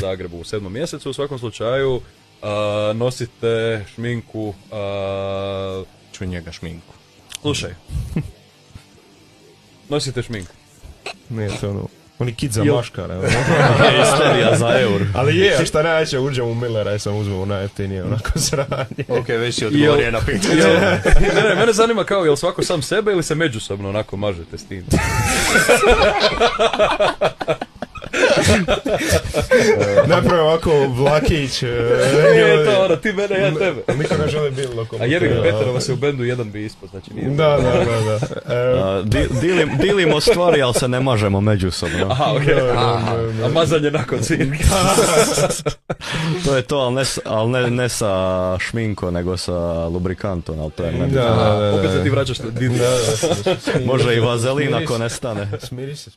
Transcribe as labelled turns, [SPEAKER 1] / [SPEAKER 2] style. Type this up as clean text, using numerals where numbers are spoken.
[SPEAKER 1] Zagrebu u 7. mjesecu. U svakom slučaju nosite šminku.
[SPEAKER 2] Ču njega šminku.
[SPEAKER 1] Slušaj. Nosite šminku.
[SPEAKER 2] Nije to ono... Oni kid za maškara.
[SPEAKER 3] Isterija za eur.
[SPEAKER 2] Ali je, a šta najveće uđem u Millera i sam uzmem najjeftinije onako sranje.
[SPEAKER 3] Ok, već si odgovorio na pitanje.
[SPEAKER 1] Mene zanima kao, jel svako sam sebe ili se međusobno onako mažete s tim?
[SPEAKER 2] Napravo ovako Vlakić.
[SPEAKER 1] Nije to ono, ti mene, ja tebe.
[SPEAKER 2] Niko ne želi biti lokomotiva.
[SPEAKER 1] A jebi ga, Petrova se u bendu jedan bi ispod, znači nije.
[SPEAKER 2] Da.
[SPEAKER 3] Dilimo stvari, ali se ne mažemo međusobno.
[SPEAKER 1] Aha, okej. A mazanje nakon svirke.
[SPEAKER 3] To je to, ali ne sa šminkom, nego sa lubrikantom, ali to je meni.
[SPEAKER 1] Opet se ti vraćaš.
[SPEAKER 3] Može i vazelin ako nestane.
[SPEAKER 2] Smiri se.